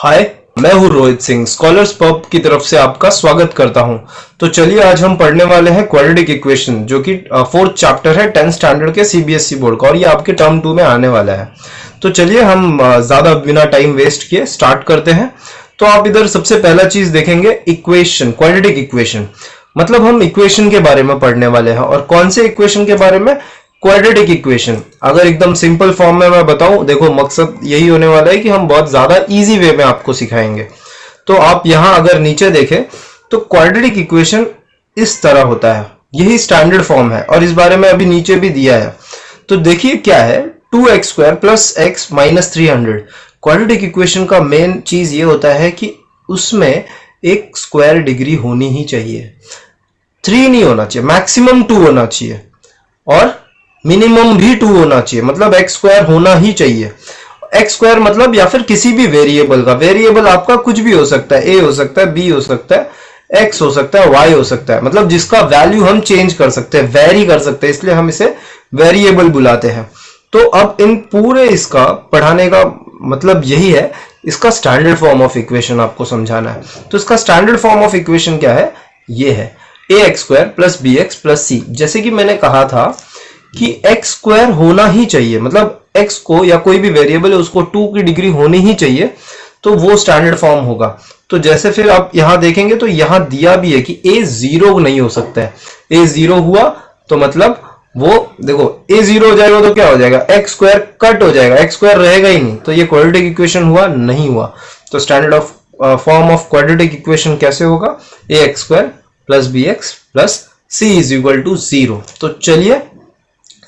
हाय, मैं हूँ Rohit Singh. Scholars pub की तरफ से आपका स्वागत करता हूँ। तो चलिए आज हम पढ़ने वाले हैं क्वाड्रेटिक इक्वेशन, जो कि फोर्थ चैप्टर है 10th स्टैंडर्ड के सीबीएसई बोर्ड का, और ये आपके टर्म 2 में आने वाला है। तो चलिए हम ज्यादा बिना टाइम वेस्ट किए स्टार्ट करते हैं। तो आप इधर सबसे पहला चीज देखेंगे इक्वेशन, क्वाड्रेटिक इक्वेशन। मतलब हम इक्वेशन के बारे में पढ़ने वाले हैं। और कौन से इक्वेशन के बारे में? Quadratic equation. अगर एकदम सिंपल फॉर्म में मैं बताऊं, देखो मकसद यही होने वाला है कि हम बहुत ज्यादा इजी वे में आपको सिखाएंगे। तो आप यहां अगर नीचे देखें तो क्वाड्रेटिक इक्वेशन इस तरह होता है, यही स्टैंडर्ड फॉर्म है, और इस बारे में अभी नीचे भी दिया है। तो देखिए क्या है, 2x² + x - 300। क्वाड्रेटिक इक्वेशन का मेन चीज ये होता है कि उसमें एक स्क्वायर डिग्री होनी ही चाहिए, 3 नहीं होना चाहिए, मैक्सिमम 2 होना चाहिए, और मिनिमम भी 2 होना चाहिए। मतलब x² होना ही चाहिए। x² मतलब या फिर किसी भी वेरिएबल का, वेरिएबल आपका कुछ भी हो सकता है, a हो सकता है, b हो सकता है, x हो सकता है, y हो सकता है। मतलब जिसका वैल्यू हम चेंज कर सकते हैं, वेरी कर सकते हैं, इसलिए हम इसे वेरिएबल बुलाते हैं। तो अब इन पूरे इसका पढ़ाने का मतलब यही है, इसका स्टैंडर्ड फॉर्म ऑफ इक्वेशन आपको समझाना है। तो इसका स्टैंडर्ड फॉर्म ऑफ इक्वेशन क्या है? ये है ax² + bx + c। जैसे कि मैंने कहा था कि x² होना ही चाहिए, मतलब x को या कोई भी वेरिएबल है उसको 2 की डिग्री होनी ही चाहिए, तो वो स्टैंडर्ड फॉर्म होगा। तो जैसे फिर आप यहां देखेंगे तो यहां दिया भी है कि a 0 नहीं हो सकता है। a 0 हुआ तो मतलब वो देखो a 0 हो जाएगा तो क्या हो जाएगा, x² कट हो जाएगा, x² रहेगा ही नहीं, तो ये क्वाड्रेटिक इक्वेशन हुआ नहीं हुआ। तो standard of form of quadratic equation कैसे होगा? ax² + bx + c = 0। तो चलिए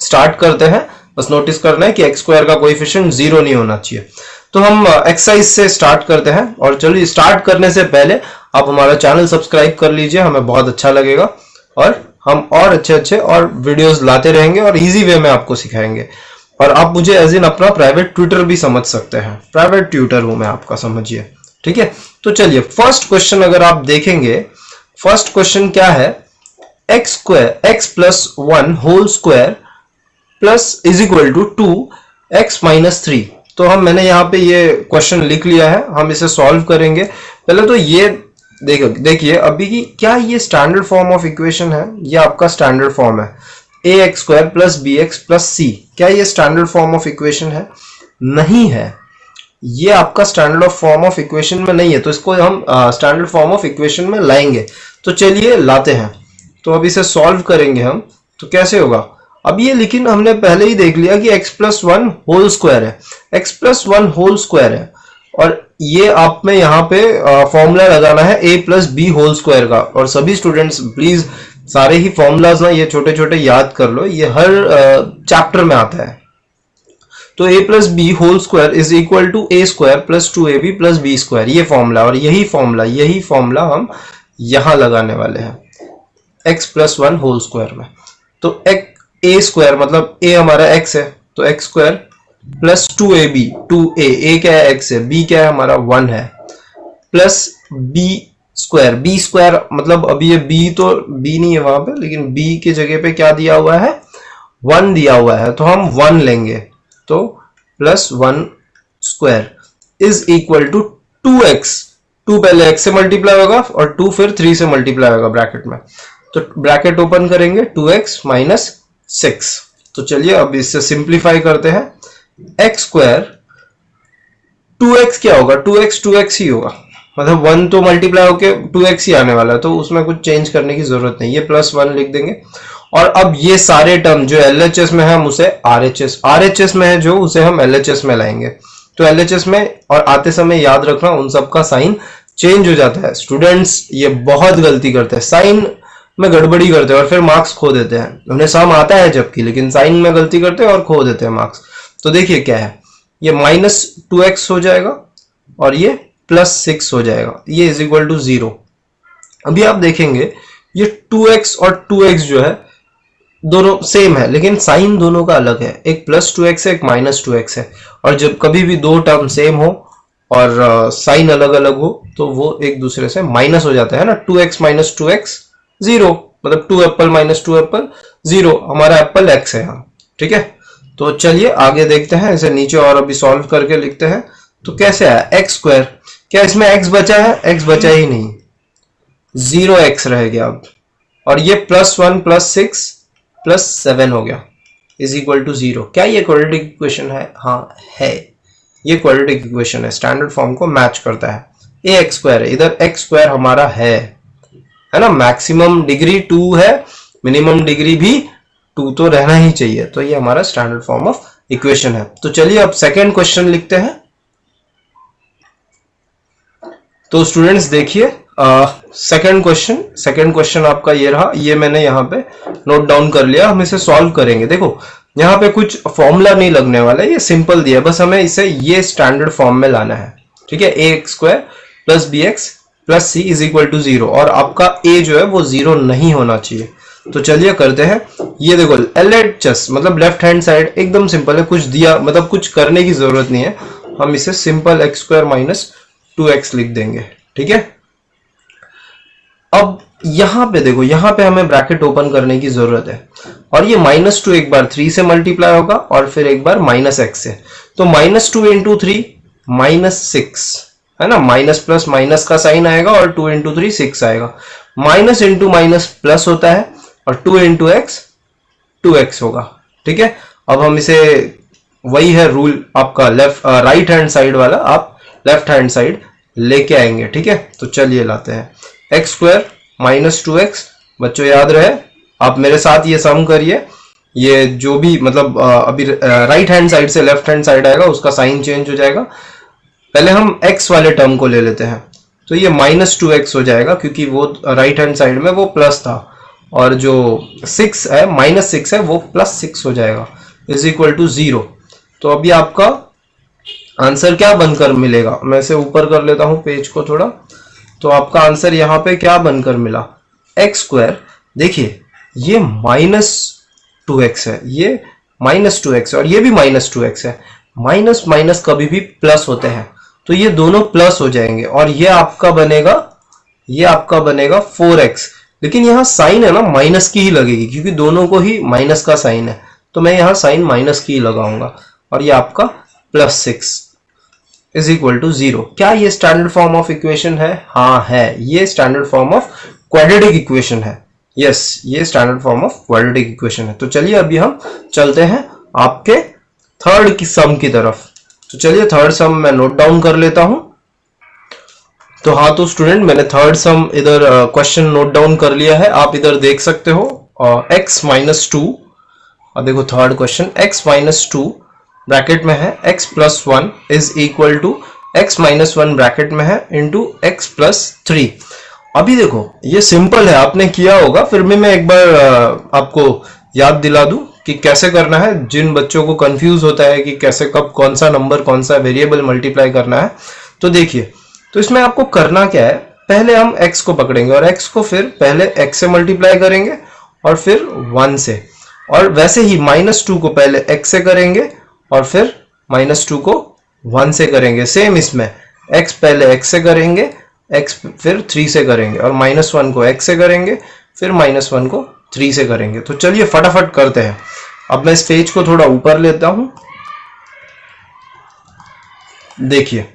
स्टार्ट करते हैं। बस नोटिस करना है कि x² का कोएफिशिएंट 0 नहीं होना चाहिए। तो हम एक्सरसाइज से स्टार्ट करते हैं। और चलिए स्टार्ट करने से पहले आप हमारा चैनल सब्सक्राइब कर लीजिए, हमें बहुत अच्छा लगेगा, और हम और अच्छे और वीडियोस लाते रहेंगे और इजी वे में आपको सिखाएंगे। और आप मुझे एज इन अपना प्राइवेट ट्यूटर भी समझ सकते हैं, प्राइवेट ट्यूटर हूं मैं आपका, समझिए, ठीक है। तो चलिए फर्स्ट क्वेश्चन अगर आप देखेंगे, फर्स्ट क्वेश्चन क्या है, x + 1 whole square plus = 2x - 3। तो मैंने यहाँ पे ये क्वेश्चन लिख लिया है, हम इसे सॉल्व करेंगे। पहले तो ये देखिए अभी की क्या ये स्टैंडर्ड फॉर्म ऑफ इक्वेशन है, ये आपका स्टैंडर्ड फॉर्म है ax² + bx + c। क्या ये स्टैंडर्ड फॉर्म ऑफ इक्वेशन है? नहीं है, ये आपका स्टैंडर्ड फॉर्म ऑफ इक्वेशन में नहीं है। तो इसको हम स्टैंडर्ड फॉर्म ऑफ इक्वेशन में लाएंगे। तो चलिए लाते हैं। तो अब इसे सॉल्व करेंगे हम, तो कैसे होगा? अब ये लेकिन हमने पहले ही देख लिया कि x + 1 होल स्क्वायर है, x + 1 होल स्क्वायर है, और ये आप में यहाँ पे फॉर्मूला लगाना है a + b होल स्क्वायर का। और सभी स्टूडेंट्स प्लीज सारे ही फॉर्मूलाज ना ये छोटे छोटे याद कर लो, ये हर चैप्टर में आता है। तो a + b whole square = a² + 2ab + b², ये फॉर्मूला, और यही फॉर्मूला हम यहां लगाने वाले हैं x + 1 होल स्क्वायर में। तो a² मतलब a हमारा x है, तो x² + 2ab, 2a, a क्या है? x है, b क्या है हमारा? 1 है, प्लस b² मतलब अभी ये b तो b नहीं है वहां पे, लेकिन b की जगह पे क्या दिया हुआ है? 1 दिया हुआ है, तो हम 1 लेंगे। तो +1² = 2x, 2 पहले x से मल्टीप्लाई होगा और 2 फिर 3 से मल्टीप्लाई होगा ब्रैकेट में। तो ब्रैकेट ओपन करेंगे, 2x - 6। तो चलिए अब इससे सिंप्लीफाई करते हैं। x² 2x क्या होगा? 2x ही होगा, मतलब 1 तो मल्टीप्लाई होके 2x ही आने वाला है, तो उसमें कुछ चेंज करने की जरूरत नहीं, ये +1 लिख देंगे। और अब ये सारे टर्म जो LHS में है हम उसे RHS में है जो, उसे हम LHS में लाएंगे। तो LHS में और आते समय याद रखना उन सबका साइन चेंज हो जाता है। स्टूडेंट्स ये बहुत गलती करते हैं, साइन में गड़बड़ी करते हैं और फिर मार्क्स खो देते हैं। उन्हें सम आता है जबकि, लेकिन साइन में गलती करते हैं और खो देते हैं मार्क्स। तो देखिए क्या है, ये -2x हो जाएगा और ये +6 हो जाएगा, ये = 0। अभी आप देखेंगे ये 2x और 2x जो है दोनों सेम है, लेकिन साइन दोनों का अलग है, एक +2x है, एक -2x है। और जब कभी भी दो टर्म सेम हो और साइन अलग अलग हो तो वो एक दूसरे से माइनस हो जाता है ना। 2x - 2x 0, मतलब 2 एप्पल - 2 एप्पल 0, हमारा एप्पल x है यहाँ, ठीक है। तो चलिए आगे देखते हैं, इसे नीचे और अभी सॉल्व करके लिखते हैं। तो कैसे आया? x² क्या इसमें x बचा है? x बचा ही नहीं, 0x रह गया अब। और ये +1 +6 +7 हो गया इज इक्वल टू 0। क्या ये क्वाड्रेटिक इक्वेशन है? हाँ है, ये क्वाड्रेटिक इक्वेशन है, स्टैंडर्ड फॉर्म को मैच करता है। ax² है, इधर x² हमारा है ना। मैक्सिमम डिग्री 2 है, मिनिमम डिग्री भी 2 तो रहना ही चाहिए। तो ये हमारा स्टैंडर्ड फॉर्म ऑफ इक्वेशन है। तो चलिए अब सेकेंड क्वेश्चन लिखते हैं। तो स्टूडेंट्स देखिए सेकेंड क्वेश्चन आपका ये रहा, ये मैंने यहाँ पे नोट डाउन कर लिया। हम इसे सॉल्व करेंगे। देखो यहाँ पे कुछ फॉर्मूला नहीं लगने वाला है, ये सिंपल दिया, बस हमें इसे ये स्टैंडर्ड फॉर्म में लाना है। ठीक है, ax² + bx + c is equal to 0, और आपका a जो है वो 0 नहीं होना चाहिए। तो चलिए करते हैं। ये देखो LHS मतलब लेफ्ट हैंड साइड एकदम सिंपल है, कुछ दिया मतलब कुछ करने की जरूरत नहीं है। हम इसे सिंपल x² - 2x लिख देंगे। ठीक है, अब यहां पे देखो, यहां पे हमें ब्रैकेट ओपन करने की जरूरत है, और ये -2 एक बार 3 से मल्टीप्लाई होगा और फिर एक बार -x से। तो -2 × 3 -6 है ना, माइनस प्लस माइनस का साइन आएगा और 2 × 3 6 आएगा। माइनस इंटू माइनस प्लस होता है और 2 × x 2x होगा। ठीक है, अब हम इसे, वही है रूल आपका राइट हैंड साइड वाला, आप लेफ्ट हैंड साइड लेके आएंगे। ठीक है, तो चलिए लाते हैं। x² - 2x, बच्चों याद रहे, आप मेरे साथ ये सम करिए। ये जो भी मतलब अभी राइट हैंड साइड से लेफ्ट हैंड साइड आएगा उसका साइन चेंज हो जाएगा। पहले हम x वाले टर्म को ले लेते हैं, तो ये -2x हो जाएगा क्योंकि वो राइट हैंड साइड में वो प्लस था, और जो 6 है -6 है वो +6 हो जाएगा इज इक्वल टू 0। तो अभी आपका आंसर क्या बनकर मिलेगा, मैं इसे ऊपर कर लेता हूं पेज को थोड़ा। तो आपका आंसर यहाँ पे क्या बनकर मिला, x²। देखिए ये -2x है, ये -2x है, और ये भी -2x है। माइनस माइनस कभी भी प्लस होते हैं, तो ये दोनों प्लस हो जाएंगे, और ये आपका बनेगा 4x। लेकिन यहाँ साइन है ना माइनस की ही लगेगी, क्योंकि दोनों को ही माइनस का साइन है, तो मैं यहाँ साइन माइनस की ही लगाऊंगा, और ये आपका +6 इज इक्वल टू 0। क्या ये स्टैंडर्ड फॉर्म ऑफ इक्वेशन है? हाँ है, ये standard form of quadratic equation है। यस, ये standard form of quadratic equation है। तो चलिए अभी हम चलते हैं आपके थर्ड की सम की तरफ। तो चलिए थर्ड सम मैं नोट डाउन कर लेता हूं। तो हाँ, तो स्टूडेंट मैंने थर्ड सम इधर क्वेश्चन नोट डाउन कर लिया है, आप इधर देख सकते हो। x - 2, और देखो थर्ड क्वेश्चन, x - 2 ब्रैकेट में है x + 1 is equal to x - 1 bracket में है इंटू x + 3। अभी देखो ये सिंपल है, आपने किया होगा, फिर भी मैं एक बार आपको याद दिला दूं कि कैसे करना है। जिन बच्चों को कंफ्यूज होता है कि कैसे कब कौन सा नंबर कौन सा वेरिएबल मल्टीप्लाई करना है, तो देखिए, तो इसमें आपको करना क्या है, पहले हम x को पकड़ेंगे और x को फिर पहले x से मल्टीप्लाई करेंगे और फिर 1 से, और वैसे ही -2 को पहले x से करेंगे और फिर -2 को 1 से करेंगे। सेम इसमें x पहले x से करेंगे, x फिर 3 से करेंगे, और -1 को x से करेंगे, फिर -1 को 3 से करेंगे। तो चलिए फटाफट करते हैं। अब मैं इस पेज को थोड़ा ऊपर लेता हूं। देखिए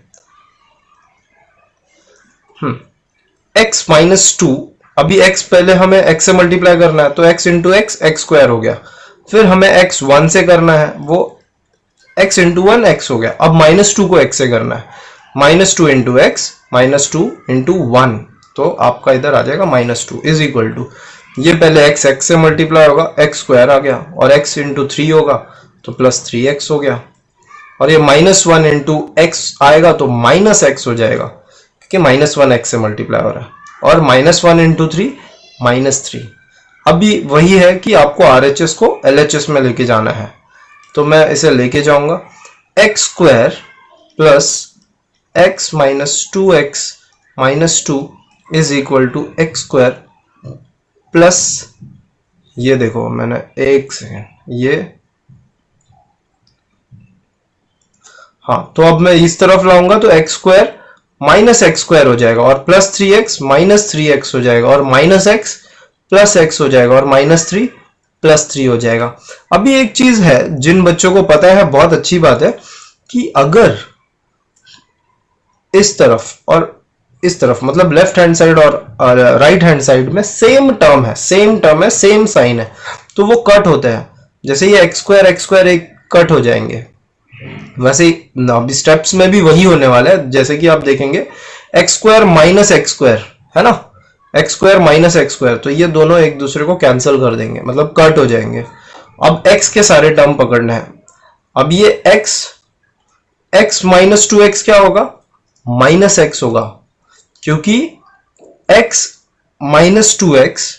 x - 2, अभी x पहले हमें x से मल्टीप्लाई करना है, तो x × x x² हो गया। फिर हमें x 1 से करना है, वो x × 1 x हो गया। अब -2 को x से करना है, -2 × x -2 × 1, तो आपका इधर आ जाएगा -2 इज इक्वल टू, ये पहले x से मल्टीप्लाई होगा, x² आ गया, और x × 3 होगा तो +3x हो गया, और ये -1 × x आएगा तो -x हो जाएगा, क्योंकि -1 x से मल्टीप्लाई हो रहा है, और -1 × 3 -3। अभी वही है कि आपको RHS को LHS में लेके जाना है, तो मैं इसे लेके जाऊंगा। x² + x - 2x - 2 is equal to x² plus, ये देखो मैंने एक सेकेंड, ये हाँ, तो अब मैं इस तरफ लाऊंगा तो x² - x² हो जाएगा, और +3x - 3x हो जाएगा, और -x + x हो जाएगा, और -3 + 3 हो जाएगा। अभी एक चीज है, जिन बच्चों को पता है बहुत अच्छी बात है, कि अगर इस तरफ और इस तरफ, मतलब लेफ्ट हैंड साइड और राइट हैंड साइड में सेम टर्म है, सेम साइन है, तो वो कट होते हैं। जैसे ये एक्स स्क्वायर एक कट हो जाएंगे, वैसे अभी स्टेप्स में भी वही होने वाला है। जैसे कि आप देखेंगे x square minus x square है ना, x square minus x square, तो ये दोनों एक दूसरे को कैंसिल कर देंगे, मतलब कट हो जाएंगे। अब x के सारे टर्म पकड़ने हैं। अब ये x माइनस 2x क्या होगा, माइनस x होगा, क्योंकि x माइनस 2x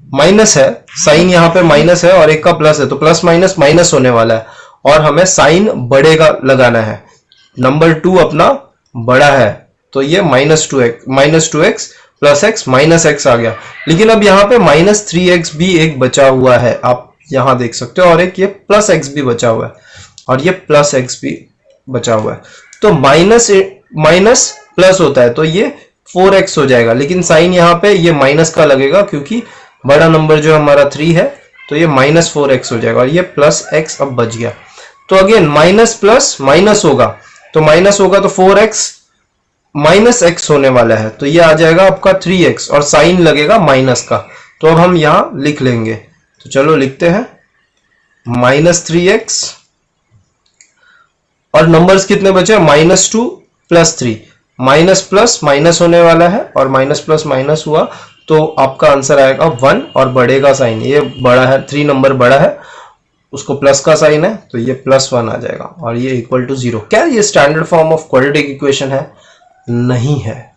माइनस है, साइन यहां पे माइनस है और एक का प्लस है, तो प्लस माइनस माइनस होने वाला है और हमें साइन बड़े का लगाना है। नंबर 2 अपना बड़ा है, तो ये minus two x plus x minus x आ गया। लेकिन अब यहाँ पे माइनस 3x भी एक बचा हुआ है, आप यहां देख सकते हो, और एक ये प्लस एक्स भी बचा हुआ है और ये प्लस एक्स भी बचा हुआ है। तो माइनस माइनस प्लस होता है तो ये 4x हो जाएगा, लेकिन साइन यहाँ पे ये माइनस का लगेगा क्योंकि बड़ा नंबर जो हमारा 3 है, तो ये माइनस 4x हो जाएगा और ये प्लस x अब बच गया। तो अगेन माइनस प्लस माइनस होगा, तो माइनस होगा तो 4x माइनस x होने वाला है, तो ये आ जाएगा आपका 3x और साइन लगेगा माइनस का। तो अब हम यहां लिख लेंगे, तो चलो लिखते हैं माइनस 3x और नंबर्स कितने बचे, minus 2 plus 3, minus plus minus होने वाला है और माइनस प्लस माइनस हुआ तो आपका आंसर आएगा 1 और बड़े का साइन, ये बड़ा है, 3 नंबर बड़ा है, उसको प्लस का साइन है तो ये +1 आ जाएगा और ये इक्वल टू 0। क्या ये standard form of quadratic equation है? नहीं है,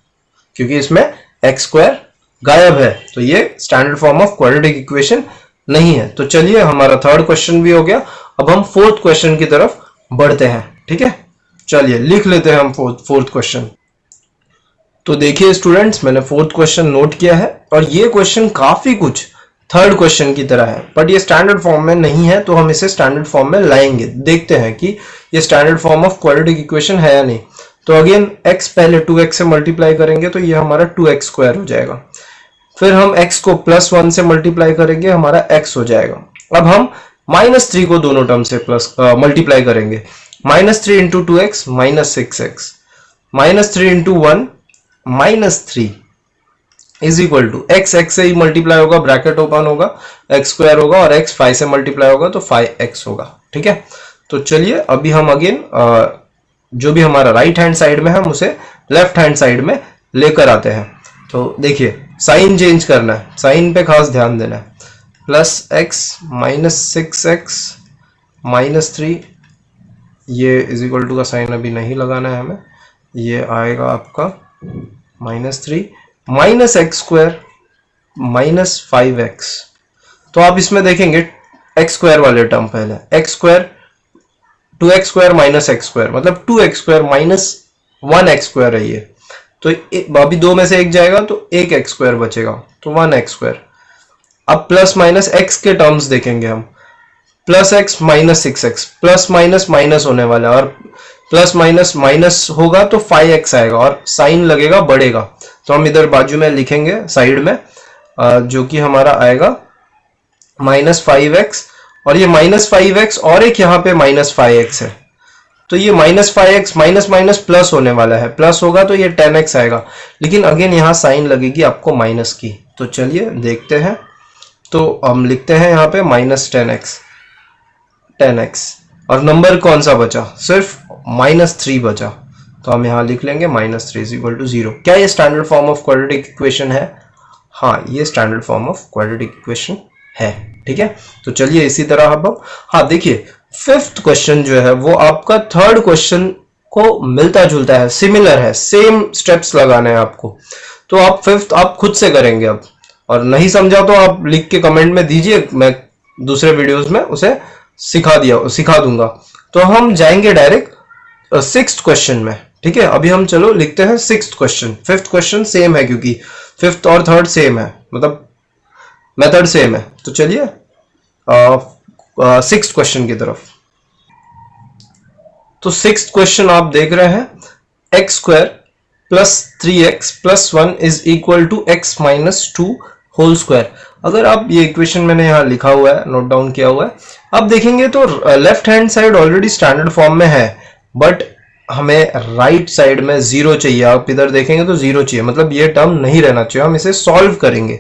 क्योंकि इसमें एक्स स्क्वायर गायब है, तो ये standard form of quadratic equation नहीं है। तो चलिए हमारा थर्ड क्वेश्चन भी हो गया। अब हम फोर्थ क्वेश्चन की तरफ बढ़ते हैं, ठीक है, चलिए लिख लेते हैं हम फोर्थ क्वेश्चन। तो देखिए स्टूडेंट्स, मैंने फोर्थ क्वेश्चन नोट किया है और ये क्वेश्चन काफी कुछ थर्ड क्वेश्चन की तरह है, बट ये स्टैंडर्ड फॉर्म में नहीं है, तो हम इसे स्टैंडर्ड फॉर्म में लाएंगे। देखते हैं कि ये standard form of quadratic equation है या नहीं। तो अगेन x पहले 2x से मल्टीप्लाई करेंगे तो ये हमारा 2x स्क्वायर हो जाएगा, फिर हम x को +1 से मल्टीप्लाई करेंगे, हमारा x हो जाएगा। अब हम -3 को दोनों टर्म से मल्टीप्लाई करेंगे, -3 into 2x -6x, -3 into 1 -3 is equal to x से ही मल्टीप्लाई होगा, ब्रैकेट ओपन होगा, x स्क्वायर होगा और x 5 से मल्टीप्लाई होगा तो 5x होगा, ठीक है। तो चलिए अभी हम अगेन जो भी हमारा राइट हैंड साइड में है हम उसे लेफ्ट हैंड साइड में लेकर आते हैं। तो देखिए साइन चेंज करना है, साइन पे खास ध्यान देना है, +x -6x -3, ये इज इक्वल टू का साइन अभी नहीं लगाना है हमें, ये आएगा आपका -3 -x स्क्वायर -5x। तो आप इसमें देखेंगे x स्क्वायर वाले टर्म पहले, x square 2x square -x square, मतलब 2x स्क्वायर -1x स्क्वायर है ये, तो अभी 2 में से 1 जाएगा तो 1x स्क्वायर बचेगा, तो 1x स्क्वायर। अब प्लस माइनस x के टर्म्स देखेंगे हम, +x -6x, plus minus minus होने वाला है और प्लस माइनस माइनस होगा तो 5x आएगा और साइन लगेगा बढ़ेगा, तो हम इधर बाजू में लिखेंगे साइड में, जो कि हमारा आएगा -5x और ये -5x और एक यहाँ पे -5x है, तो ये -5x माइनस माइनस प्लस होने वाला है, प्लस होगा तो ये 10x आएगा, लेकिन अगेन यहाँ साइन लगेगी आपको माइनस की। तो चलिए देखते हैं, तो हम लिखते हैं यहाँ पे -10x और नंबर कौन सा बचा, सिर्फ -3 बचा, तो हम यहाँ लिख लेंगे -3 = 0। क्या ये standard form of quadratic equation है? हाँ, ये standard form of quadratic equation है, ठीक है। तो चलिए इसी तरह अब हाँ देखिए फिफ्थ क्वेश्चन जो है वो आपका थर्ड क्वेश्चन को मिलता जुलता है, सिमिलर है, सेम स्टेप्स लगाने हैं आपको। तो आप फिफ्थ आप खुद से करेंगे अब, और नहीं समझा तो आप लिख के कमेंट में दीजिए, मैं दूसरे वीडियोस में उसे सिखा दूंगा। तो हम जाएंगे डायरेक्ट सिक्स्थ क्वेश्चन में, ठीक है। अभी हम चलो लिखते हैं sixth question. Fifth question same है क्योंकि फिफ्थ और थर्ड सेम है, मतलब मेथड सेम है। तो चलिए सिक्स्थ क्वेश्चन की तरफ। तो सिक्स्थ क्वेश्चन आप देख रहे हैं, x square plus 3x plus 1 is equal to x minus 2 whole square. अगर आप ये इक्वेशन मैंने यहाँ लिखा हुआ है, नोट डाउन किया हुआ है, आप देखेंगे तो left hand side already standard form में है, बट हमें राइट साइड में जीरो चाहिए। आप इधर देखेंगे तो जीरो चाहिए, मतलब ये टर्म नहीं रहना चाहिए। हम इसे सॉल्व करेंगे।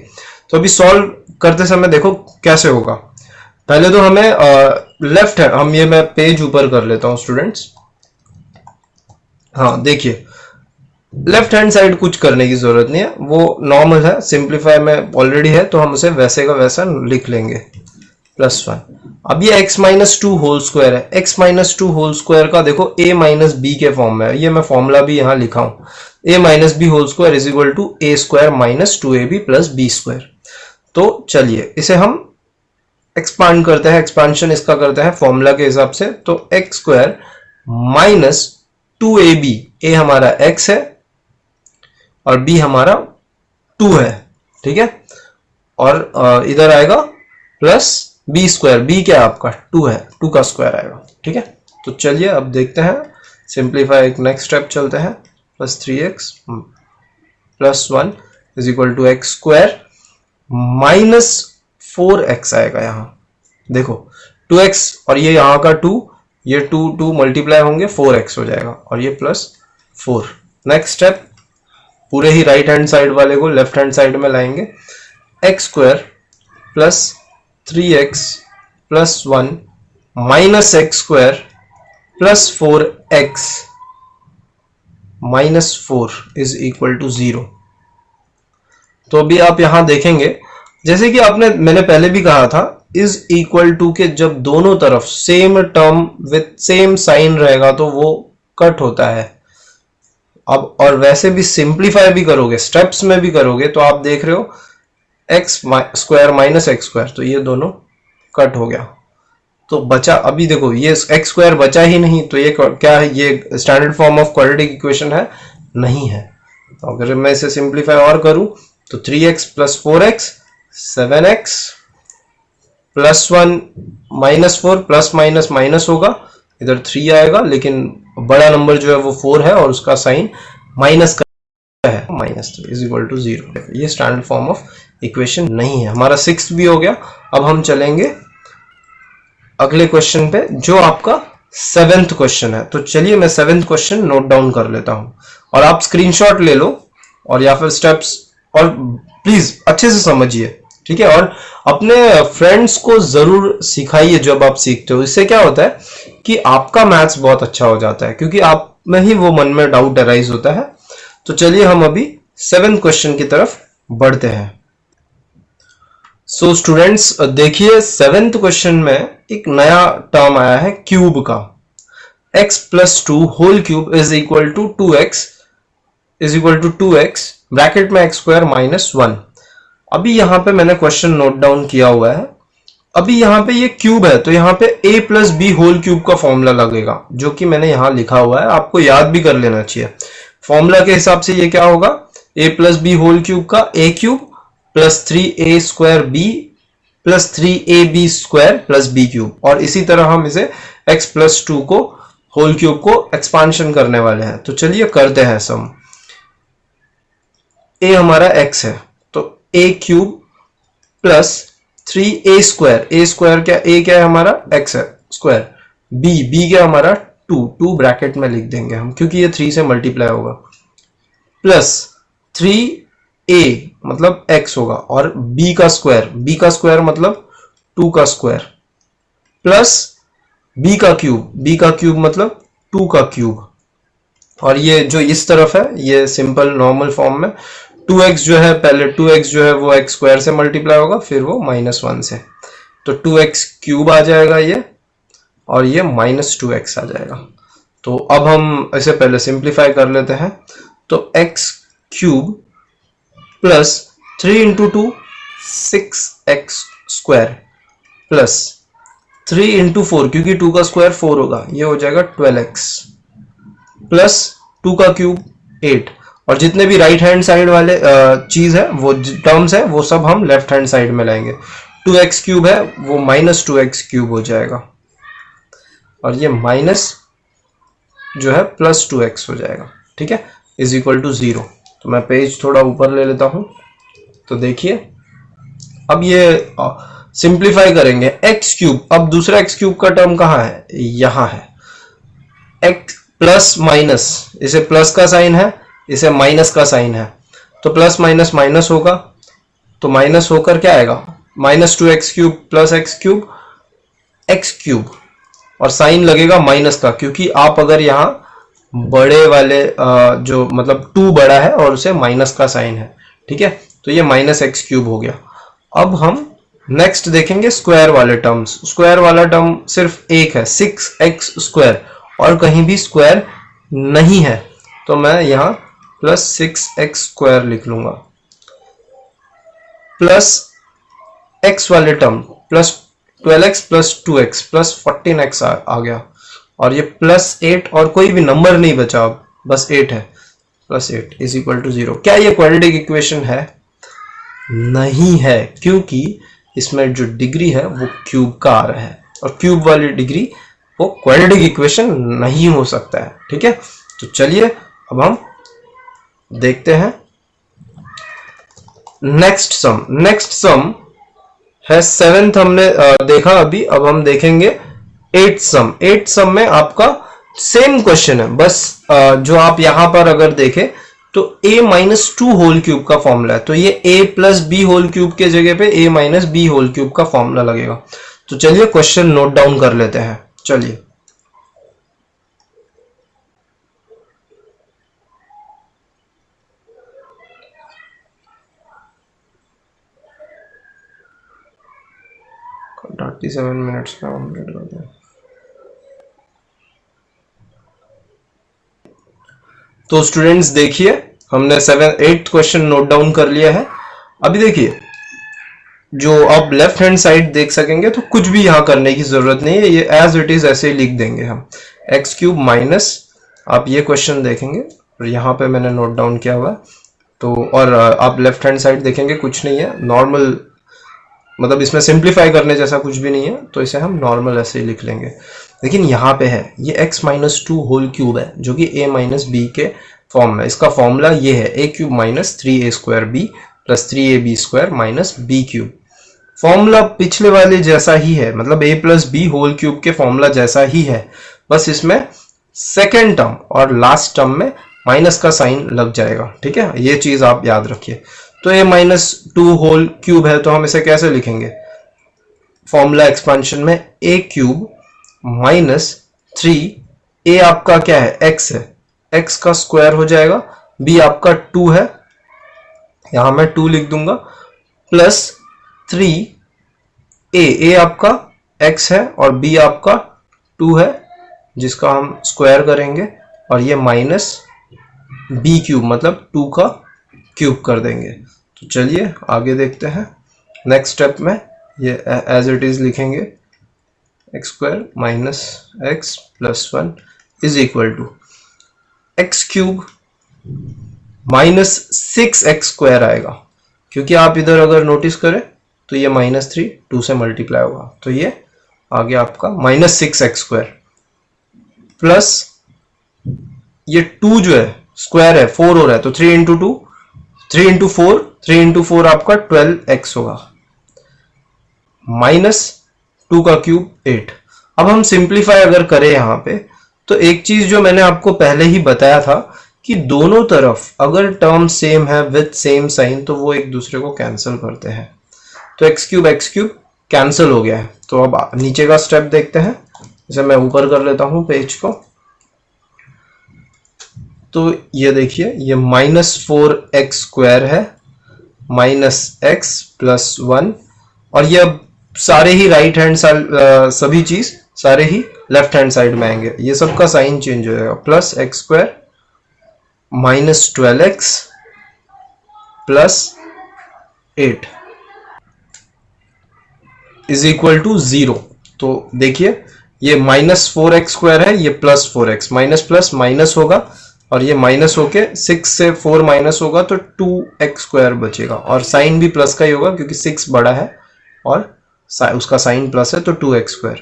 तो अभी सॉल्व करते समय देखो कैसे होगा। पहले तो हमें लेफ्ट है, हम ये मैं पेज ऊपर कर लेता हूं स्टूडेंट्स। हाँ देखिए, लेफ्ट हैंड साइड कुछ करने की जरूरत नहीं है, वो नॉर्मल है, सिंप्लीफाई में ऑलरेडी है, तो हम उसे वैसे का वैसा लिख लेंगे +1। अब ये x minus two whole square है। x minus two whole square का देखो a माइनस बी के फॉर्म में है, ये मैं फॉर्मूला भी यहां लिखा हूं, a minus B whole square is equal to a square minus 2ab plus B square. तो चलिए इसे हम एक्सपांड करते हैं, एक्सपांशन इसका करते हैं फॉर्मूला के हिसाब से। तो x square minus 2ab, a हमारा x है और b हमारा 2 है, ठीक है, और इधर आएगा प्लस बी स्क्वायर, बी क्या आपका 2 है, 2 का स्क्वायर आएगा, ठीक है। तो चलिए अब देखते हैं, सिंप्लीफाई एक नेक्स्ट स्टेप चलते हैं। +3x plus 1 is equal to x square minus 4x आएगा। यहाँ देखो 2x और ये यहाँ का 2, ये 2 मल्टीप्लाई होंगे 4x हो जाएगा और ये +4। नेक्स्ट स्टेप, पूरे ही राइट हैंड साइड वाले को लेफ्ट हैंड साइड में लाएंगे। X square plus 3x plus 1 minus x square plus 4x minus 4 is equal to 0। तो अभी आप यहां देखेंगे, जैसे कि मैंने पहले भी कहा था, इज इक्वल टू के जब दोनों तरफ same term with same sign रहेगा तो वो कट होता है। अब और वैसे भी सिंप्लीफाई भी करोगे, स्टेप्स में भी करोगे, तो आप देख रहे हो x square minus x square, तो ये दोनों कट हो गया। तो बचा, अभी देखो ये एक्स स्क्वायर बचा ही नहीं, तो ये क्या है, ये standard form of quadratic equation है, नहीं है। तो अगर मैं इसे सिंप्लीफाई और करूं तो 3x plus 4x 7x plus 1 minus 4 plus minus minus होगा, इधर 3 आएगा, लेकिन बड़ा नंबर जो है वो 4 है और उसका साइन माइनस का है, -3 इज इक्वल टू 0। ये स्टैंडर्ड फॉर्म ऑफ इक्वेशन नहीं है। हमारा 6 भी हो गया। अब हम चलेंगे अगले क्वेश्चन पे, जो आपका 7th क्वेश्चन है। तो चलिए मैं 7th क्वेश्चन नोट डाउन कर लेता हूं और आप स्क्रीनशॉट ले लो और या फिर स्टेप्स, और प्लीज अच्छे से समझिए, ठीक है, और अपने फ्रेंड्स को जरूर सिखाइए जब आप सीखते हो। इससे क्या होता है कि आपका मैथ्स बहुत अच्छा हो जाता है, क्योंकि आप में ही वो मन में डाउट अराइज होता है। तो चलिए हम अभी 7th क्वेश्चन की तरफ बढ़ते हैं। सो स्टूडेंट्स देखिए, 7th क्वेश्चन में एक नया टर्म आया है क्यूब का। x plus 2 whole cube is equal to 2x bracket में x स्क्वायर माइनस 1। अभी यहां पे मैंने क्वेश्चन नोट डाउन किया हुआ है। अभी यहां पे ये क्यूब है, तो यहां पे a plus B whole cube का फॉर्मूला लगेगा, जो कि मैंने यहां लिखा हुआ है, आपको याद भी कर लेना चाहिए। फॉर्मूला के हिसाब से ये क्या होगा, a plus B whole cube का a cube plus 3a square b plus 3ab square plus b cube, और इसी तरह हम इसे x प्लस 2 को होल क्यूब को एक्सपांशन करने वाले हैं। तो चलिए करते हैं सम। a हमारा x है, तो a cube plus 3a square, a square क्या, a क्या है हमारा x है स्क्वायर, b क्या हमारा 2 ब्रैकेट में लिख देंगे हम, क्योंकि ये 3 से मल्टीप्लाई होगा, प्लस 3a मतलब x होगा, और b का स्क्वायर मतलब 2 का स्क्वायर, प्लस b का क्यूब मतलब 2 का क्यूब, और ये जो इस तरफ है ये सिंपल नॉर्मल फॉर्म में 2x जो है, पहले 2x जो है वो x स्क्वायर से मल्टीप्लाई होगा, फिर वो -1 से, तो 2x क्यूब आ जाएगा ये, और ये -2x आ जाएगा। तो अब हम इसे पहले सिंप्लीफाई कर लेते हैं। तो x cube plus 3 into 2 6x square plus 3 into 4, क्योंकि 2 का स्क्वायर 4 होगा, ये हो जाएगा 12x प्लस 2 का क्यूब 8, और जितने भी राइट हैंड साइड वाले चीज है, वो टर्म्स है, वो सब हम लेफ्ट हैंड साइड में लाएंगे। 2x क्यूब है वो -2x क्यूब हो जाएगा, और ये माइनस जो है प्लस 2x हो जाएगा, ठीक है, इज इक्वल टू 0। तो मैं पेज थोड़ा ऊपर ले लेता हूं। तो देखिए अब ये सिंप्लीफाई करेंगे, x क्यूब, अब दूसरा x क्यूब का टर्म कहां है, यहां है, x प्लस माइनस, इसे प्लस का साइन है, इसे माइनस का साइन है, तो प्लस माइनस माइनस होगा, तो माइनस होकर क्या आएगा, -2x³ प्लस x³ और साइन लगेगा माइनस का, क्योंकि आप अगर यहां बड़े वाले जो मतलब 2 बड़ा है और उसे माइनस का साइन है, ठीक है, तो ये -x³ हो गया। अब हम नेक्स्ट देखेंगे स्क्वायर वाले टर्म्स। स्क्वायर वाला टर्म सिर्फ एक है, 6x² और कहीं भी स्क्वायर नहीं है, तो मैं यहां +6x² लिख लूंगा। प्लस x वाले टर्म +12x + 2x +14x आ गया, और ये +8 और कोई भी नंबर नहीं बचा, बस 8 है, +8 = 0। क्या ये क्वाड्रेटिक इक्वेशन है? नहीं है, क्योंकि इसमें जो डिग्री है वो क्यूब का आ रहा है, और क्यूब वाली डिग्री वो क्वाड्रेटिक इक्वेशन नहीं हो सकता है, ठीक है। तो चलिए अब हम देखते हैं नेक्स्ट सम है 7th, हमने देखा अभी। अब हम देखेंगे 8th सम। 8th सम में आपका सेम क्वेश्चन है, बस जो आप यहां पर अगर देखें तो a-2 होल क्यूब का फॉर्मूला है, तो ये a + b होल क्यूब के जगह पे a - b होल क्यूब का फॉर्मूला लगेगा। तो चलिए क्वेश्चन नोट डाउन कर लेते हैं। चलिए मिनट्स का कंप्लीट करते हैं। तो स्टूडेंट्स देखिए, हमने 8th क्वेश्चन नोट डाउन कर लिया है। अभी देखिए, जो आप लेफ्ट हैंड साइड देख सकेंगे, तो कुछ भी यहां करने की जरूरत नहीं है, ये एज इट इज ऐसे ही लिख देंगे हम, x³ माइनस, आप ये क्वेश्चन देखेंगे और यहाँ पे मैंने नोट डाउन किया हुआ, तो और आप लेफ्ट हैंड साइड देखेंगे कुछ नहीं है, नॉर्मल, मतलब इसमें सिंप्लीफाई करने जैसा कुछ भी नहीं है, तो इसे हम नॉर्मल ऐसे ही लिख लेंगे। लेकिन यहाँ पे है ये x-2 होल क्यूब है, जो कि a - b के फॉर्म में, इसका फॉर्मूला ये है a³ - 3a² + 3ab² - b³। Formula पिछले वाले जैसा ही है, मतलब a + b होल क्यूब के फॉर्मूला जैसा ही है, बस इसमें सेकेंड टर्म और लास्ट टर्म में माइनस का साइन लग जाएगा, ठीक है, ये चीज आप याद रखिए। तो a-2 होल क्यूब है, तो हम इसे कैसे लिखेंगे, फॉर्मूला एक्सपेंशन में a³ - 3, a आपका क्या है, x है, x का स्क्वायर हो जाएगा, b आपका 2 है, यहां मैं 2 लिख दूंगा, प्लस 3a आपका x है और b आपका 2 है, जिसका हम स्क्वायर करेंगे, और ये माइनस b³ मतलब 2 का क्यूब कर देंगे। तो चलिए आगे देखते हैं। नेक्स्ट स्टेप में ये एज इट इज लिखेंगे, x² - x + 1 = x³ - 6x² आएगा, क्योंकि आप इधर अगर नोटिस करें तो ये -3 2 से मल्टीप्लाई होगा, तो ये आ गया आपका -6x² प्लस ये 2 जो है स्क्वायर है 4 हो रहा है, तो 3 × 2 3 × 4 3 × 4 आपका 12x होगा, -2 का क्यूब 8। अब हम सिंप्लीफाई अगर करें यहां पे, तो एक चीज जो मैंने आपको पहले ही बताया था कि दोनों तरफ अगर टर्म सेम है विद सेम साइन, तो वो एक दूसरे को कैंसिल करते हैं, तो x³ कैंसिल हो गया है। तो अब नीचे का स्टेप देखते हैं, इसे मैं ऊपर कर लेता हूं पेज को। तो ये देखिए, ये -4x² है, -x + 1, और ये अब सारे ही राइट हैंड साइड, सभी चीज सारे ही लेफ्ट हैंड साइड में आएंगे, ये सबका साइन चेंज हो जाएगा, +x² - 12x + 8 = 0। तो देखिए, ये -4x² है, ये +4x, माइनस प्लस माइनस होगा, और ये माइनस होके 6 से 4 माइनस होगा, तो 2x² बचेगा, और साइन भी प्लस का ही होगा क्योंकि 6 बड़ा है और उसका साइन प्लस है, तो 2x²।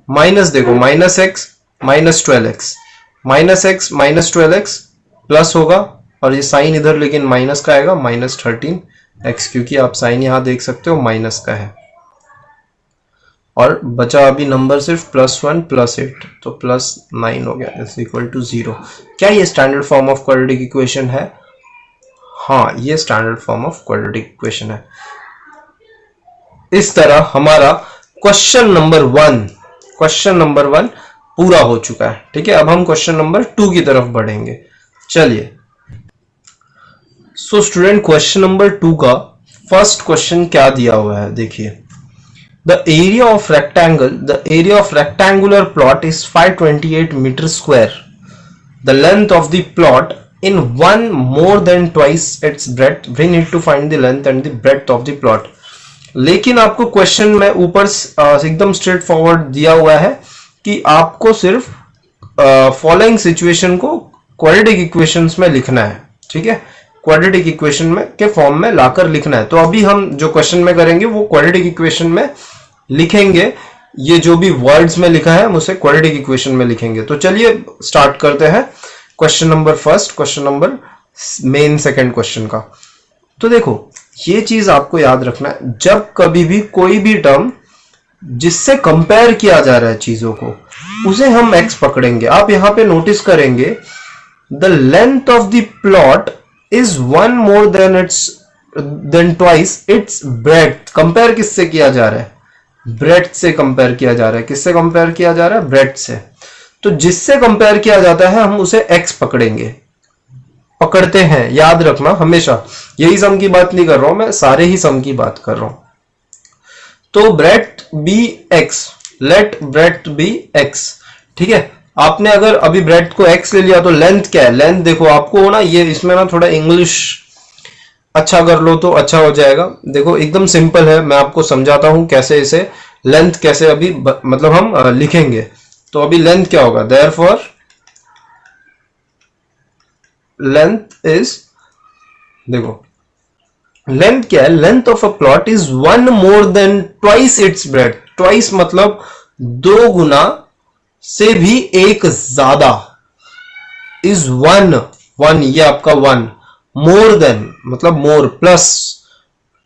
माइनस देखो, -x - 12x, -x - 12x plus होगा, और ये साइन इधर लेकिन माइनस का आएगा, -13x, क्योंकि आप साइन यहां देख सकते हो माइनस का है। और बचा अभी नंबर सिर्फ +1 +8, तो +9 हो गया इज इक्वल टू 0। क्या ये standard form of quadratic equation है? हाँ, ये standard form of quadratic equation है। इस तरह हमारा क्वेश्चन नंबर वन पूरा हो चुका है। ठीक है, अब हम क्वेश्चन नंबर 2 की तरफ बढ़ेंगे। चलिए, सो स्टूडेंट, क्वेश्चन नंबर 2 का फर्स्ट क्वेश्चन क्या दिया हुआ है, देखिए। The area of rectangular plot is 528 metre square. The length of the plot in one more than twice its breadth. We need to find the length and the breadth of the plot. लेकिन आपको question में ऊपर एकदम straight forward दिया हुआ है कि आपको सिर्फ फॉलोइंग सिचुएशन को क्वाड्रेटिक इक्वेशंस में लिखना है। ठीक है, क्वाड्रेटिक इक्वेशन में के फॉर्म में लाकर लिखना है। तो अभी हम जो क्वेश्चन में करेंगे वो क्वाड्रेटिक इक्वेशन में लिखेंगे। ये जो भी वर्ड्स में लिखा है हम उसे क्वाड्रेटिक इक्वेशन में लिखेंगे। तो चलिए स्टार्ट करते हैं question number first, question number main second question का। तो देखो, ये चीज आपको याद रखना है, जब कभी भी कोई भी टर्म जिससे कंपेयर किया जा रहा है चीजों को, उसे हम x पकड़ेंगे। आप यहां पे नोटिस करेंगे the length of the plot is one more than twice its breadth. Compare किससे किया जा रहा है? ब्रेड्थ से कंपेयर किया जा रहा है। किससे कंपेयर किया जा रहा है? ब्रेड्थ से। तो जिससे कंपेयर किया जाता है हम उसे x पकड़ते हैं, याद रखना हमेशा। यही सम की बात नहीं कर रहा हूं मैं, सारे ही सम की बात कर रहा हूं। तो breadth be x, let breadth be x। ठीक है, आपने अगर अभी ब्रेड्थ को x ले लिया तो लेंथ क्या है? लेंथ देखो, आपको ना ये इसमें ना थोड़ा इंग्लिश अच्छा कर लो तो अच्छा हो जाएगा। देखो एकदम सिंपल है, मैं आपको समझाता हूं कैसे इसे लेंथ कैसे अभी मतलब हम लिखेंगे। तो अभी लेंथ क्या होगा? देयरफॉर लेंथ इज, देखो लेंथ क्या है? Length of a plot is one more than twice its breadth. Twice मतलब 2 गुना से भी एक ज्यादा। इज वन ये आपका 1, मोर देन मतलब more, plus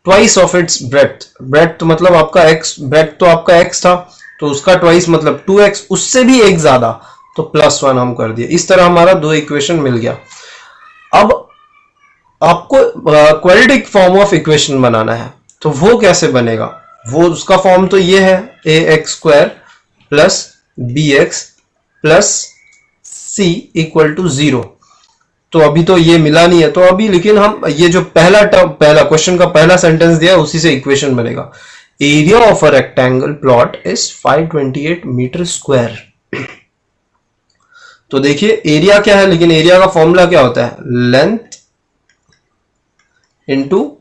twice of its breadth. Breadth मतलब आपका x, ब्रेड्थ तो आपका x था तो उसका ट्वाइस मतलब 2x, उससे भी एक ज्यादा, तो +1 हम कर दिए। इस तरह हमारा 2 इक्वेशन मिल गया। अब आपको क्वाड्रेटिक फॉर्म ऑफ इक्वेशन बनाना है, तो वो कैसे बनेगा? वो उसका फॉर्म तो ये है, ax² plus bx plus c equal to 0। तो अभी तो ये मिला नहीं है, तो अभी लेकिन हम ये जो पहला क्वेश्चन का पहला सेंटेंस दिया है उसी से इक्वेशन बनेगा। Area of a rectangle plot is 528 metre square. तो देखिए एरिया क्या है, लेकिन एरिया का फॉर्मूला क्या होता है? Length into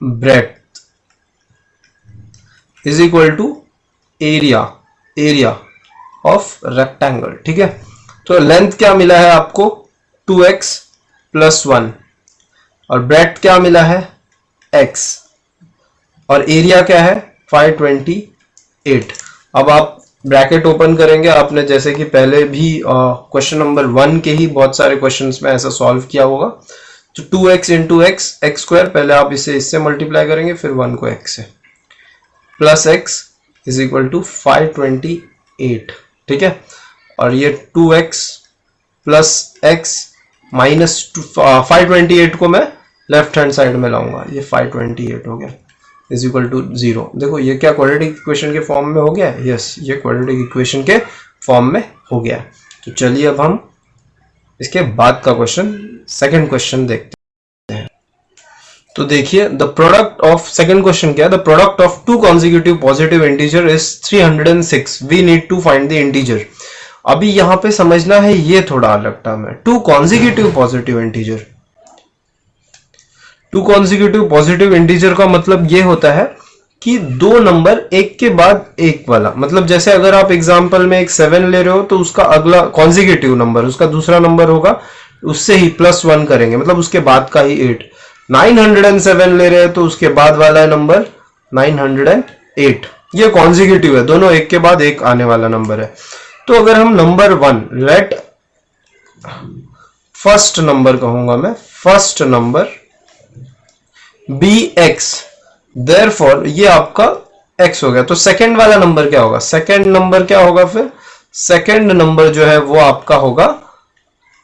breadth is equal to area of rectangle. ठीक है, तो लेंथ क्या मिला है आपको? 2x प्लस 1, और ब्रेड्थ क्या मिला है? x, और एरिया क्या है? 528। अब आप ब्रैकेट ओपन करेंगे, आपने जैसे कि पहले भी क्वेश्चन नंबर 1 के ही बहुत सारे क्वेश्चंस में ऐसा सॉल्व किया होगा। तो 2x इंटू x² पहले आप इसे इससे मल्टीप्लाई करेंगे, फिर 1 को x से, plus x is equal to 528। ठीक है, और ये 2x प्लस x माइनस 528 को मैं लेफ्ट हैंड साइड में लाऊंगा, ये 528 हो गया इज इक्वल टू 0। देखो ये क्या क्वाड्रेटिक इक्वेशन के फॉर्म में हो गया? यस, ये क्वाड्रेटिक इक्वेशन के फॉर्म में हो गया। तो चलिए अब हम इसके बाद का क्वेश्चन, सेकंड क्वेश्चन देखते हैं। तो देखिए, the product of, second question क्या है? The product of 2 consecutive positive integer is 306। We need to find the integer. अभी यहां पे समझना है, ये थोड़ा अलग टर्म है, 2 consecutive positive integer. 2 consecutive positive integer का मतलब ये होता है कि 2 नंबर एक के बाद एक वाला, मतलब जैसे अगर आप एग्जांपल में एक 7 ले रहे हो तो उसका अगला कॉन्जिक्यूटिव नंबर, उसका दूसरा नंबर होगा उससे ही +1 करेंगे, मतलब उसके बाद का ही 8। 907 ले रहे हैं तो उसके बाद वाला है नंबर 908। ये कॉन्जिक्यूटिव है, दोनों एक के बाद एक आने वाला नंबर है। तो अगर हम नंबर 1 लेट फर्स्ट नंबर कहूंगा मैं, फर्स्ट नंबर bx, देयरफॉर ये आपका x हो गया। तो सेकंड वाला नंबर क्या होगा? सेकंड नंबर क्या होगा फिर? सेकंड नंबर जो है वो आपका होगा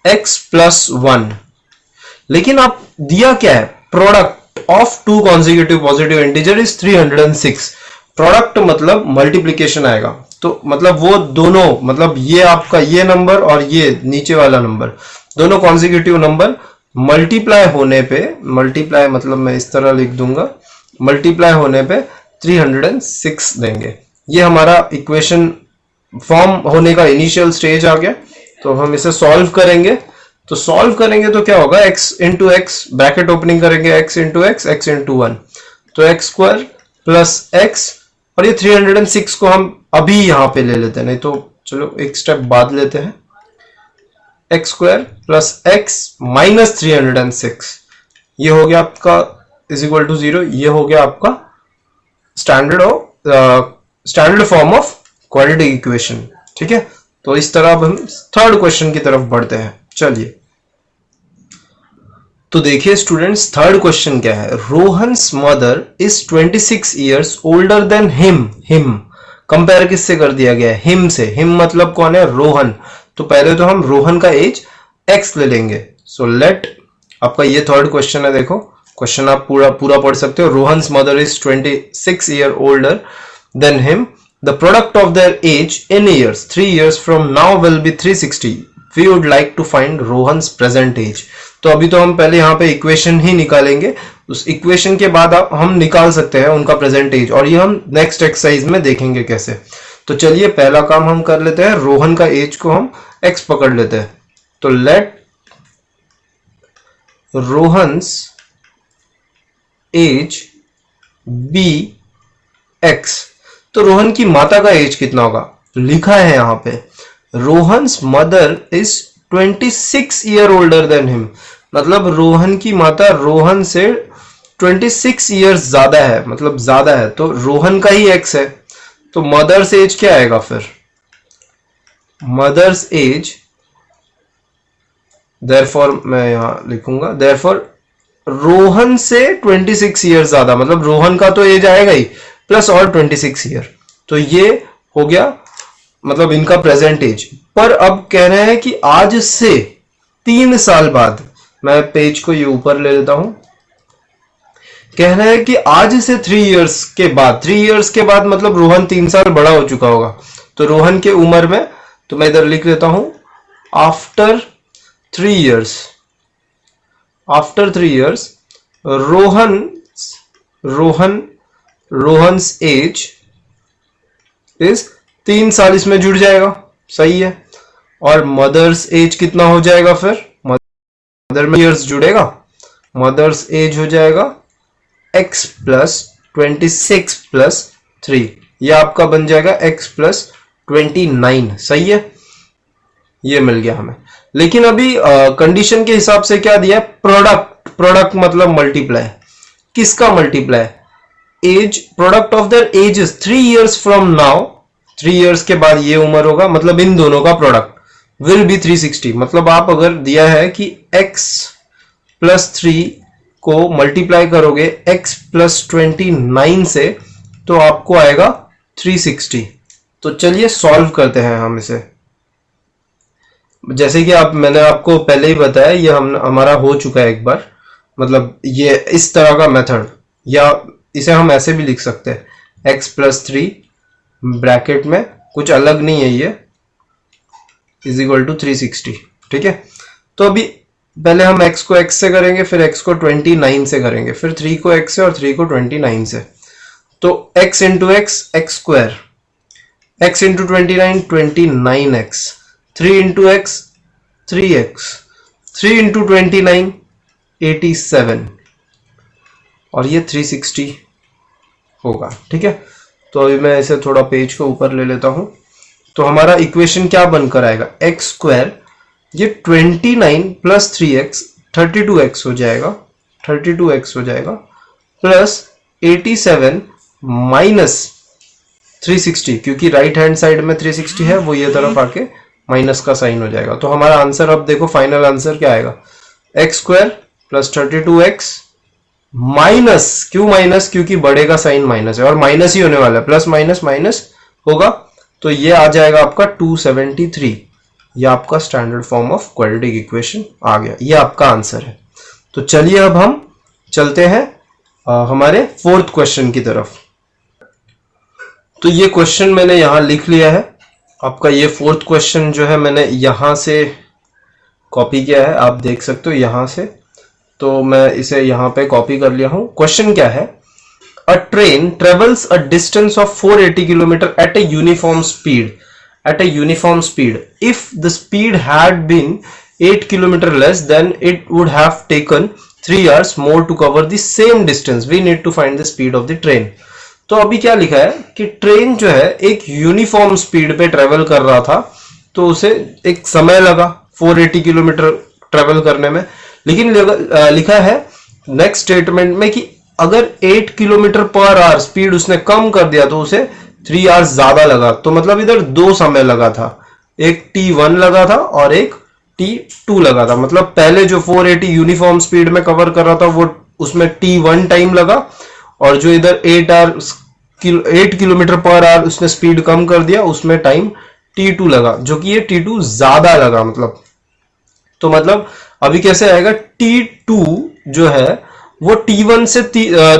x प्लस 1। लेकिन आप दिया क्या है? Product of two consecutive positive integer is 306। Product मतलब मल्टीप्लीकेशन आएगा, तो मतलब वो दोनों, मतलब ये आपका ये नंबर और ये नीचे वाला नंबर, दोनों कॉन्जिक्यूटिव नंबर मल्टीप्लाई होने पे, मल्टीप्लाई मतलब मैं इस तरह लिख दूंगा, मल्टीप्लाई होने पे 306 देंगे। ये हमारा इक्वेशन फॉर्म होने का इनिशियल स्टेज आ गया। तो हम इसे सॉल्व करेंगे। तो सॉल्व करेंगे तो क्या होगा? x into x, bracket opening करेंगे, x into x, x into 1, तो एक्स स्क्वायर प्लस एक्स, और ये 306 को हम अभी यहां पे ले लेते हैं, नहीं तो चलो एक स्टेप बाद लेते हैं। X square plus x minus 306, ये हो गया आपका इज इक्वल टू 0। ये हो गया आपका standard form of quadratic equation. ठीक है, तो इस तरह अब हम थर्ड क्वेश्चन की तरफ बढ़ते हैं। चलिए, तो देखिए स्टूडेंट्स, थर्ड क्वेश्चन क्या है? Rohan's mother is 26 years older than him. Him compare किससे कर दिया गया है? हिम से। हिम मतलब कौन है? रोहन। तो पहले तो हम रोहन का एज x ले लेंगे। सो लेट, आपका ये थर्ड क्वेश्चन है, देखो क्वेश्चन आप पूरा पढ़ सकते हो। Rohan's mother is 26 year older than him, the product of their age in years 3 years from now will be 360। We would like to find Rohan's present age. तो अभी तो हम पहले यहाँ पे इक्वेशन ही निकालेंगे, उस इक्वेशन के बाद हम निकाल सकते हैं उनका प्रेजेंट एज, और ये हम नेक्स्ट एक्सरसाइज में देखेंगे कैसे। तो चलिए पहला काम हम कर लेते हैं, रोहन का एज को हम x पकड़ लेते हैं। तो let Rohan's age be x। तो रोहन की माता का एज कितना होगा? लिखा है यहां पे Rohan's mother is 26 year older than him, मतलब रोहन की माता रोहन से 26 ईयर्स ज्यादा है, मतलब ज्यादा है, तो रोहन का ही x है। तो मदर्स एज क्या आएगा फिर? मदर्स एज, देयरफॉर मैं यहां लिखूंगा, देयरफॉर रोहन से 26 ईयर ज्यादा, मतलब रोहन का तो एज आएगा ही प्लस और 26 ईयर। तो ये हो गया मतलब इनका प्रेजेंट एज। पर अब कह रहे हैं कि आज से 3 साल बाद, मैं पेज को ये ऊपर ले लेता हूं, कह रहे हैं कि आज से 3 इयर्स के बाद, 3 इयर्स के बाद मतलब रोहन 3 साल बड़ा हो चुका होगा। तो रोहन के उम्र में, तो मैं इधर लिख लेता हूं after 3 years, after 3 years Rohan's age is 3 साल इसमें जुड़ जाएगा, सही है। और मदर्स एज कितना हो जाएगा फिर? मदर में इयर्स जुड़ेगा, मदर्स एज हो जाएगा x प्लस 26 प्लस 3, ये आपका बन जाएगा x प्लस 29, सही है। ये मिल गया हमें। लेकिन अभी कंडीशन के हिसाब से क्या दिया है? प्रोडक्ट मतलब मल्टीप्लाई। किसका multiply? Age, product of their ages 3 years from now, 3 years के बाद ये उम्र होगा, मतलब इन दोनों का प्रोडक्ट विल बी 360। मतलब आप अगर दिया है कि x प्लस 3 को मल्टीप्लाई करोगे x प्लस 29 से, तो आपको आएगा 360। तो चलिए सॉल्व करते हैं हम इसे। जैसे कि मैंने आपको पहले ही बताया, ये हमारा हो चुका है एक बार, मतलब ये इस तरह का मेथड, या इसे हम ऐसे भी लिख सकते हैं x प्लस 3 ब्रैकेट में, कुछ अलग नहीं है ये, इज इक्वल टू 360। ठीक है, तो अभी पहले हम x को x से करेंगे, फिर x को 29 से करेंगे, फिर 3 को x से और 3 को 29 से। तो x into x, x square, x into 29, 29x, 3 into x, 3x, 3 into 29, 87, और ये 360 होगा। ठीक है, तो अभी मैं इसे थोड़ा पेज को ऊपर ले लेता हूं। तो हमारा इक्वेशन क्या बनकर आएगा? एक्स स्क्वायर, ये 29 प्लस 3x 32x हो जाएगा, 32x हो जाएगा, प्लस 87 माइनस 360, क्योंकि राइट हैंड साइड में 360 है, वो ये तरफ आके माइनस का साइन हो जाएगा। तो हमारा आंसर अब देखो, फाइनल आंसर क्या आएगा? X square plus 32x minus, क्यों माइनस, क्योंकि बड़े का साइन माइनस है और माइनस ही होने वाला है, प्लस माइनस माइनस होगा, तो ये आ जाएगा आपका 273। ये आपका standard form of quadratic equation आ गया, ये आपका आंसर है। तो चलिए अब हम चलते हैं हमारे फोर्थ क्वेश्चन की तरफ। तो ये क्वेश्चन मैंने यहां लिख लिया है आपका। ये फोर्थ क्वेश्चन जो है मैंने यहां से कॉपी किया है, आप देख सकते हो यहां से, तो मैं इसे यहां पे कॉपी कर लिया हूं। क्वेश्चन क्या है, a train travels a distance of 480 kilometre at a uniform speed, at a uniform speed. If the speed had been 8 kilometer less, then it would have taken 3 hours more to cover the same distance. We need to find the speed of the train. तो अभी क्या लिखा है कि train जो है एक uniform speed पे ट्रेवल कर रहा था, तो उसे एक समय लगा 480 किलोमीटर ट्रेवल करने में। लेकिन लिखा है नेक्स्ट स्टेटमेंट में कि अगर 8 किलोमीटर पर आवर स्पीड उसने कम कर दिया तो उसे 3 आवर्स ज्यादा लगा। तो मतलब इधर दो समय लगा था, एक T1 लगा था और एक T2 लगा था। मतलब पहले जो 480 यूनिफॉर्म स्पीड में कवर कर रहा था वो उसमें T1 टाइम लगा, और जो इधर 8 किलोमीटर पर आवर उसने स्पीड कम कर दिया उसमें टाइम T2 लगा, जो कि ये T2 ज्यादा लगा। मतलब तो मतलब अभी कैसे आएगा, T2 जो है वो T1 से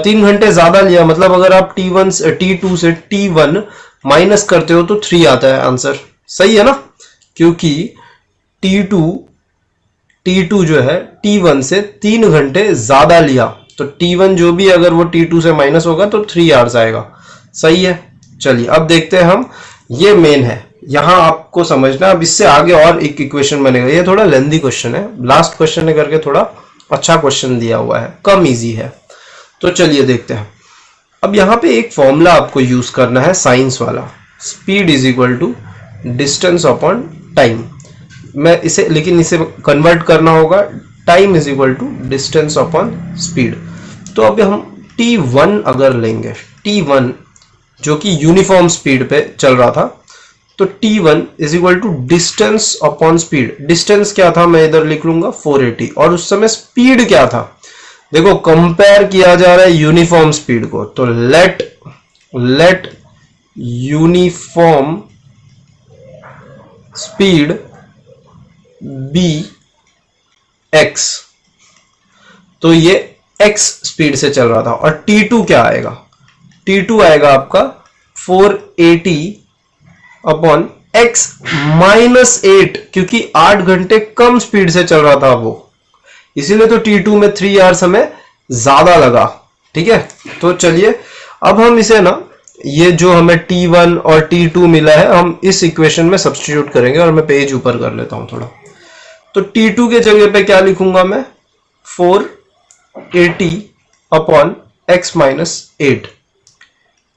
3 घंटे ज्यादा लिया। मतलब अगर आप T2 से T1 माइनस करते हो तो 3 आता है आंसर। सही है ना, क्योंकि T2 जो है T1 से 3 घंटे ज्यादा लिया, तो T1 जो भी अगर वो T2 से माइनस होगा तो 3 आवर्स आएगा। सही है। चलिए अब देखते हैं हम, ये मेन है, यहां आपको समझना। अब इससे आगे और एक इक्वेशन बनेगा, ये थोड़ा लेंथी क्वेश्चन है, लास्ट क्वेश्चन है करके थोड़ा अच्छा क्वेश्चन दिया हुआ है, कम इजी है। तो चलिए देखते हैं। अब यहां पे एक फॉर्मूला आपको यूज करना है साइंस वाला, speed is equal to distance upon time. मैं इसे लेकिन इसे कन्वर्ट करना होगा, time is equal to distance upon speed. तो अब हम T1 अगर लेंगे, T1 जो कि यूनिफॉर्म स्पीड पे चल रहा था, तो T1 is equal to distance upon speed. Distance क्या था मैं इधर लिख लूंगा 480, और उस समय स्पीड क्या था, देखो कंपेयर किया जा रहा है यूनिफॉर्म स्पीड को, तो let uniform speed be x। तो ये x स्पीड से चल रहा था। और T2 क्या आएगा, T2 आएगा आपका 480 अपॉन x माइनस 8, क्योंकि 8 घंटे कम स्पीड से चल रहा था वो, इसीलिए तो T2 में 3 आवर्स हमें ज्यादा लगा। ठीक है, तो चलिए अब हम इसे ना, ये जो हमें T1 और T2 मिला है हम इस इक्वेशन में सब्स्टिट्यूट करेंगे। और मैं पेज ऊपर कर लेता हूं थोड़ा। तो T2 के जगह पे क्या लिखूंगा मैं, 480 अपॉन x माइनस 8।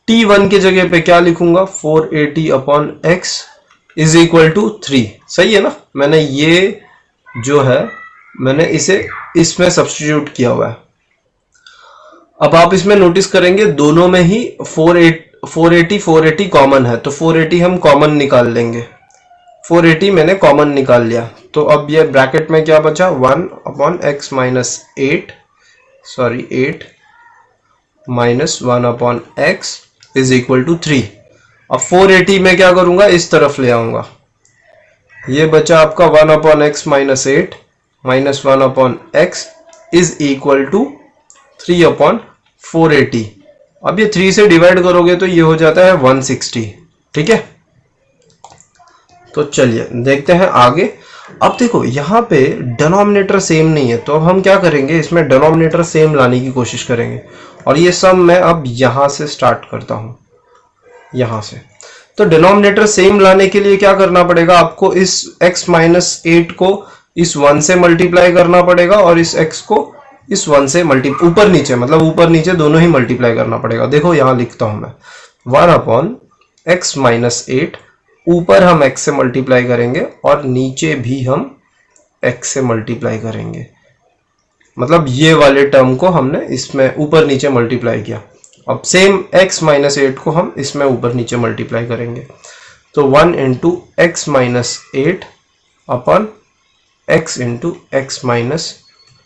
T1 के जगह पे क्या लिखूंगा, 480 upon x is equal to 3। सही है ना, मैंने ये जो है मैंने इसे इसमें सब्स्टिट्यूट किया हुआ है। अब आप इसमें नोटिस करेंगे दोनों में ही 480 कॉमन है, तो 480 हम कॉमन निकाल लेंगे। 480 मैंने कॉमन निकाल लिया, तो अब ये ब्रैकेट में क्या बचा, 1 upon x minus 8 minus 1 upon x is equal to 3। अब 480 में क्या करूंगा, इस तरफ ले आऊंगा, ये बचा आपका 1 upon x minus 8 minus 1 upon x is equal to 3 upon 480। अब ये 3 से डिवाइड करोगे तो ये हो जाता है 160। ठीक है, तो चलिए देखते हैं आगे। अब देखो यहाँ पे डिनोमिनेटर सेम नहीं है, तो अब हम क्या करेंगे, इसमें डिनोमिनेटर सेम लाने की कोशिश करेंगे। और ये सब मैं अब यहां से स्टार्ट करता हूं, यहां से। तो डिनोमिनेटर सेम लाने के लिए क्या करना पड़ेगा, आपको इस x माइनस 8 को इस 1 से मल्टीप्लाई करना पड़ेगा, और इस x को इस 1 से ऊपर नीचे, मतलब ऊपर नीचे दोनों ही मल्टीप्लाई करना पड़ेगा। देखो यहां लिखता हूं मैं 1 अपॉन x माइनस 8, ऊपर हम x से मल्टीप्लाई करेंगे और नीचे भी हम x से मल्टीप्लाई करेंगे। मतलब ये वाले टर्म को हमने इसमें ऊपर नीचे मल्टीप्लाई किया। अब सेम x माइनस 8 को हम इसमें ऊपर नीचे मल्टीप्लाई करेंगे, तो 1 into x minus 8 upon x into x minus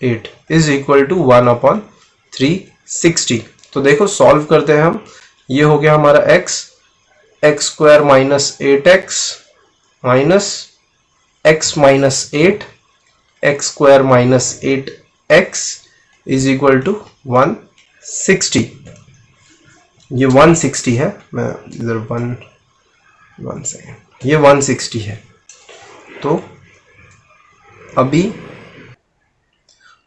8 is equal to 1 upon 360। तो देखो सॉल्व करते हैं हम। ये हो गया हमारा x, x square minus 8x माइनस x minus 8, x square minus 8x is equal to 160। ये 160 है, मैं इधर वन सेकेंड, ये 160 है। तो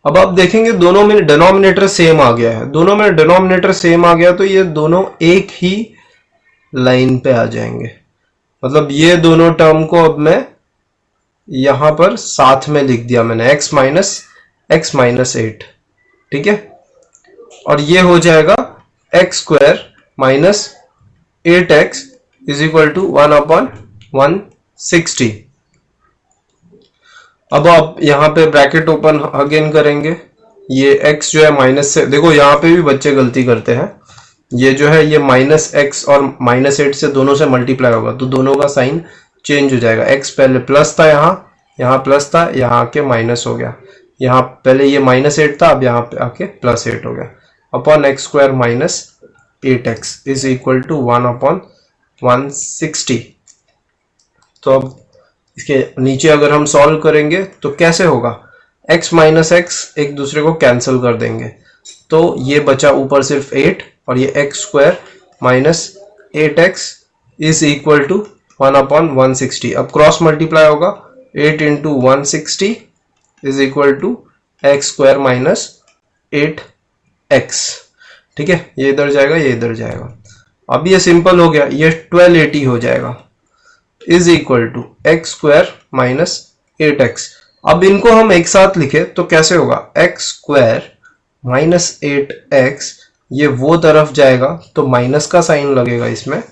अब आप देखेंगे दोनों में डिनोमिनेटर सेम आ गया है, दोनों में डिनोमिनेटर सेम आ गया तो ये दोनों एक ही लाइन पे आ जाएंगे। मतलब ये दोनों टर्म को अब मैं यहां पर साथ में लिख दिया मैंने, x माइनस 8, ठीक है। और ये हो जाएगा x square minus 8x is equal to 1/160। अब आप यहाँ पे ब्रैकेट ओपन अगेन करेंगे, ये x जो है माइनस से, देखो यहाँ पे भी बच्चे गलती करते हैं, ये जो है ये माइनस एक्स और माइनस 8 से दोनों से मल्टीप्लाई होगा तो दोनों का साइन चेंज हो जाएगा। x पहले प्लस था, यहाँ प्लस था, यहाँ आके माइनस हो गया। यहाँ पहले ये माइनस 8 था, अब यहाँ पे आके प्लस 8 हो गया। Upon x square minus 8x is equal to 1/160। तो अब इसके नीचे अगर हम सॉल्व करेंगे तो कैसे होगा, x माइनस एक्स एक दूसरे को कैंसिल कर देंगे तो ये बचा ऊपर सिर्फ 8 और ये x square minus 8x is equal to 1/160। अब क्रॉस मल्टीप्लाई होगा, 8 into 160 is equal to x square minus 8x, ठीक है। ये इधर जाएगा, ये इधर जाएगा। अब ये सिंपल हो गया, ये 1280 हो जाएगा is equal to x square minus 8x। अब इनको हम एक साथ लिखे तो कैसे होगा, एक्स स्क्वायर माइनस 8x, ये वो तरफ जाएगा तो माइनस का साइन लगेगा इसमें,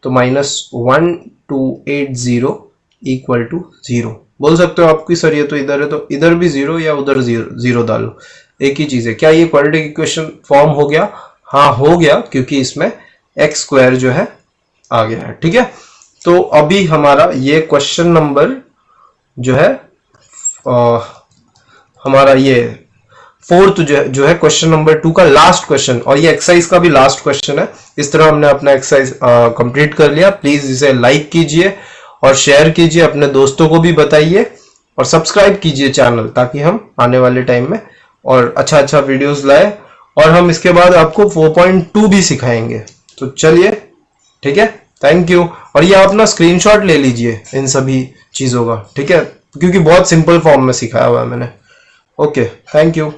तो -1280 इक्वल टू 0 बोल सकते हो आपकी सर ये तो इधर है तो इधर भी 0 या उधर 0 डालो, एक ही चीज है। क्या ये क्वाड्रेटिक इक्वेशन फॉर्म हो गया? हाँ हो गया, क्योंकि इसमें एक्स स्क्वायर जो है आ गया है, ठीक है। तो अभी हमारा ये क्वेश्चन नंबर जो है हमारा ये फोर्थ जो है क्वेश्चन नंबर 2 का लास्ट क्वेश्चन, और ये एक्सरसाइज का भी लास्ट क्वेश्चन है। इस तरह हमने अपना एक्सरसाइज कंप्लीट कर लिया। प्लीज इसे लाइक कीजिए और शेयर कीजिए, अपने दोस्तों को भी बताइए और सब्सक्राइब कीजिए चैनल, ताकि हम आने वाले टाइम में और अच्छा वीडियोस लाए। और हम इसके बाद आपको 4.2 भी सिखाएंगे। तो चलिए, ठीक है, थैंक यू। और ये आप ना स्क्रीनशॉट ले लीजिए इन सभी चीजों का, ठीक है, क्योंकि बहुत सिंपल फॉर्म में सिखाया हुआ है मैंने। Okay, thank you.